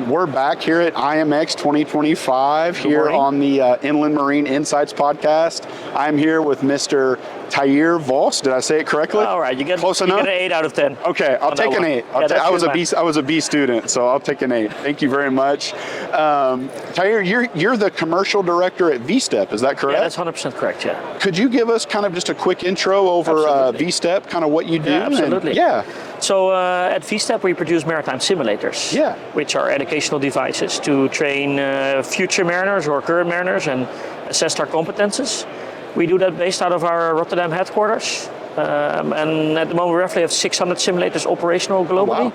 We're back here at IMX 2025 here on the Inland Marine Insights podcast. I'm here with Mr. Tije Vos. Did I say it correctly? All right, you get close enough. You get an 8 out of 10. Okay, I'll take an 8. I was a B student, so I'll take an 8. Thank you very much. Tije, you're the commercial director at VSTEP. Is that correct? Yeah, that's 100% correct. Yeah. Could you give us kind of just a quick intro over VSTEP, kind of what you do? Yeah, absolutely. And, So at VSTEP we produce maritime simulators, which are educational devices to train future mariners or current mariners and assess their competences. We do that based out of our Rotterdam headquarters, and at the moment we roughly have 600 simulators operational globally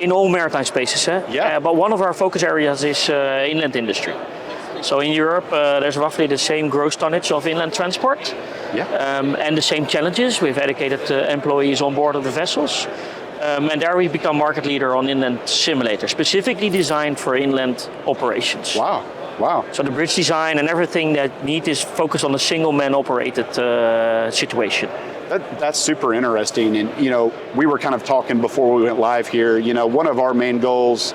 in all maritime spaces. But one of our focus areas is inland industry. So in Europe, there's roughly the same gross tonnage of inland transport, and the same challenges with educated employees on board of the vessels. And there we become market leader on inland simulators, specifically designed for inland operations. Wow. So the bridge design and everything that need is focused on a single man operated situation. That's super interesting. And, we were kind of talking before we went live here, one of our main goals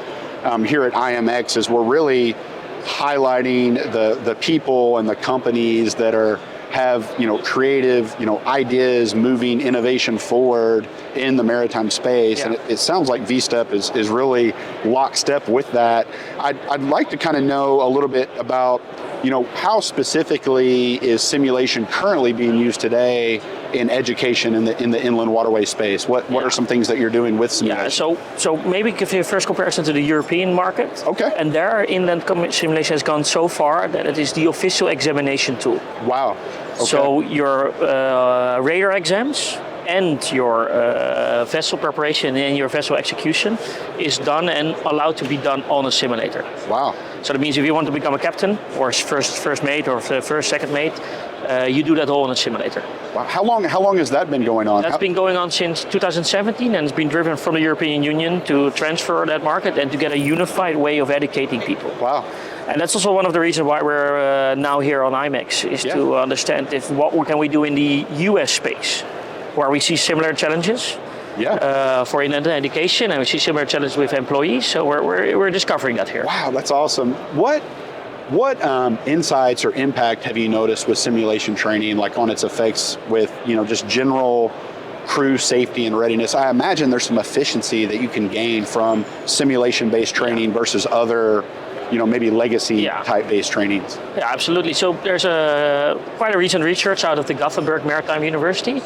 here at IMX is we're really highlighting the people and the companies that have creative ideas moving innovation forward in the maritime space, and it sounds like VSTEP is really lockstep with that. I'd like to kind of know a little bit about how specifically is simulation currently being used today in education in the inland waterway space. What are some things that you're doing with simulation? So maybe give you a first comparison to the European market. Okay. And there inland simulation has gone so far that it is the official examination tool. Wow. Okay. So your radar exams and your vessel preparation and your vessel execution is done and allowed to be done on a simulator. Wow. So that means if you want to become a captain or first mate or second mate, you do that all on a simulator. Wow. How long has that been going on? That's been going on since 2017, and it's been driven from the European Union to transfer that market and to get a unified way of educating people. Wow. And that's also one of the reasons why we're now here on IMEX, is to understand what can we do in the US space, where we see similar challenges for inland education, and we see similar challenges with employees. So we're discovering that here. Wow, that's awesome. What insights or impact have you noticed with simulation training, like on its effects with just general crew safety and readiness? I imagine there's some efficiency that you can gain from simulation-based training versus other maybe legacy type-based trainings. Yeah, absolutely. So there's quite a recent research out of the Gothenburg Maritime University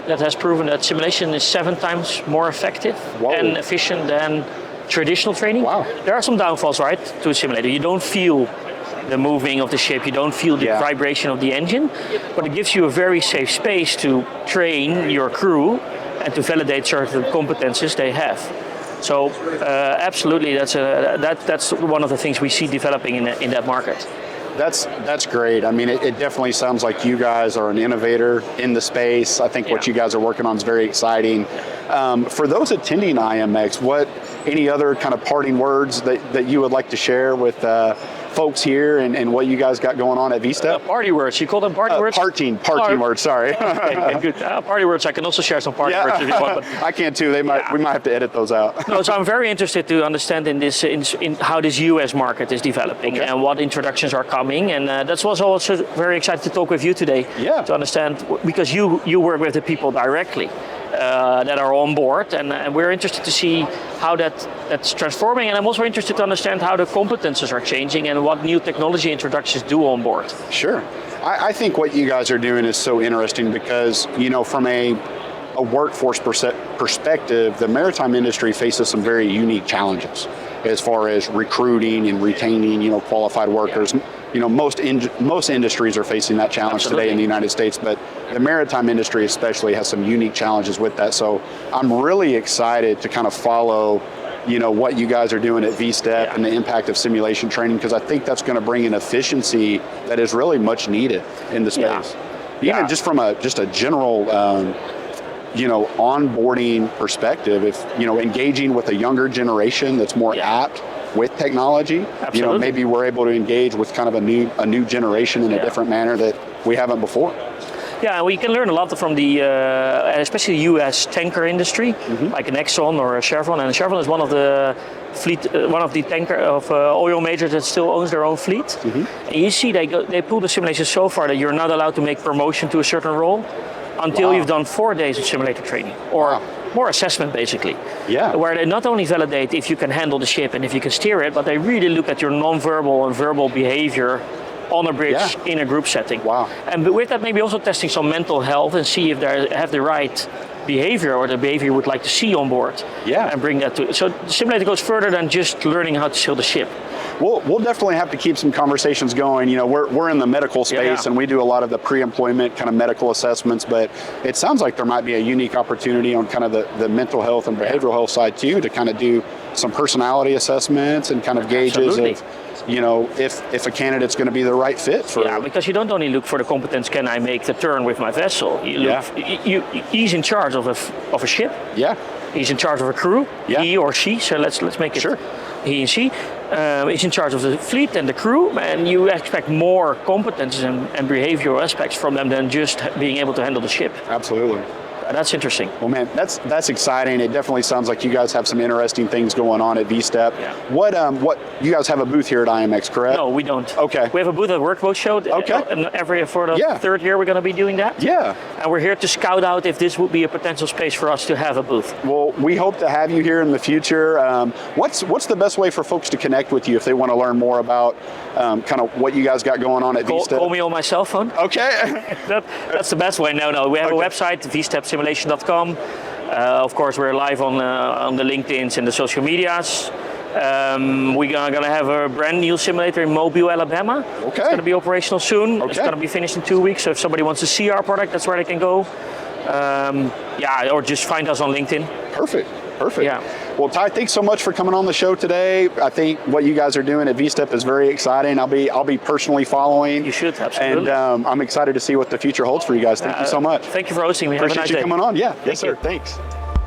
that has proven that simulation is 7 times more effective and efficient than traditional training. Wow. There are some downfalls, right, to a simulator. You don't feel the moving of the ship, you don't feel the vibration of the engine, but it gives you a very safe space to train your crew and to validate certain competences they have. So absolutely, that's one of the things we see developing in that market. That's great. I mean, it definitely sounds like you guys are an innovator in the space. I think what you guys are working on is very exciting. For those attending IMX, any other kind of parting words that you would like to share with folks here and what you guys got going on at VSTEP? Party words. You call them party words? Parting words, sorry. Okay, good. Party words. I can also share some party words if you want. But I can too. We might have to edit those out. No, so I'm very interested to understand in how this US market is developing and what introductions are coming. And that's also very excited to talk with you today to understand, because you work with the people directly that are on board, and we're interested to see how that's transforming, and I'm also interested to understand how the competences are changing and what new technology introductions do on board. Sure. I think what you guys are doing is so interesting because, from a workforce perspective, the maritime industry faces some very unique challenges as far as recruiting and retaining, qualified workers. Most industries are facing that challenge today in the United States, but the maritime industry especially has some unique challenges with that. So I'm really excited to kind of follow, what you guys are doing at VSTEP and the impact of simulation training, because I think that's going to bring an efficiency that is really much needed in the space. Even just from a general, onboarding perspective, if, engaging with a younger generation that's more apt with technology, maybe we're able to engage with kind of a new generation in a different manner that we haven't before. Yeah, we can learn a lot from the, especially the U.S. tanker industry, like an Exxon or a Chevron. And Chevron is one of the oil majors that still owns their own fleet. And you see, they pull the simulation so far that you're not allowed to make promotion to a certain role until you've done 4 days of simulator training or more assessment, basically. Yeah. Where they not only validate if you can handle the ship and if you can steer it, but they really look at your non-verbal and verbal behavior on a bridge in a group setting. Wow. And with that, maybe also testing some mental health and see if they have the right behavior or the behavior you would like to see on board. Yeah. And bring that to. So the simulator goes further than just learning how to sail the ship. We'll definitely have to keep some conversations going. You know, we're in the medical space and we do a lot of the pre-employment kind of medical assessments, but it sounds like there might be a unique opportunity on kind of the mental health and behavioral health side too, to kind of do some personality assessments and kind of gauges of, you know, if a candidate's going to be the right fit for. Yeah, because you don't only look for the competence, can I make the turn with my vessel? You look, he's in charge of a ship. Yeah. He's in charge of a crew. Yeah. He or she. So let's make it. Sure. He and she. He's in charge of the fleet and the crew, and you expect more competences and behavioral aspects from them than just being able to handle the ship. Absolutely. That's interesting. Well, man, that's exciting. It definitely sounds like you guys have some interesting things going on at VSTEP. Yeah. What you guys have a booth here at IMX, correct? No, we don't. Okay. We have a booth at Workboat Show. Okay. And for the third year, we're going to be doing that. Yeah. And we're here to scout out if this would be a potential space for us to have a booth. Well, we hope to have you here in the future. What's the best way for folks to connect with you if they want to learn more about kind of what you guys got going on at VSTEP? Call me on my cell phone. Okay. That's the best way. No, we have a website, VSTEPsimulation.com. Of course, we're live on the LinkedIn's and the social medias. We're gonna have a brand new simulator in Mobile, Alabama. Okay. It's gonna be operational soon. Okay. It's gonna be finished in 2 weeks. So if somebody wants to see our product, that's where they can go. Or just find us on LinkedIn. Perfect. Yeah. Well, Tije, thanks so much for coming on the show today. I think what you guys are doing at VSTEP is very exciting. I'll be personally following. You should, absolutely. And I'm excited to see what the future holds for you guys. Thank you so much. Thank you for hosting me. Appreciate have a nice you coming on. Yeah. Yes, sir. Thank you. Thanks.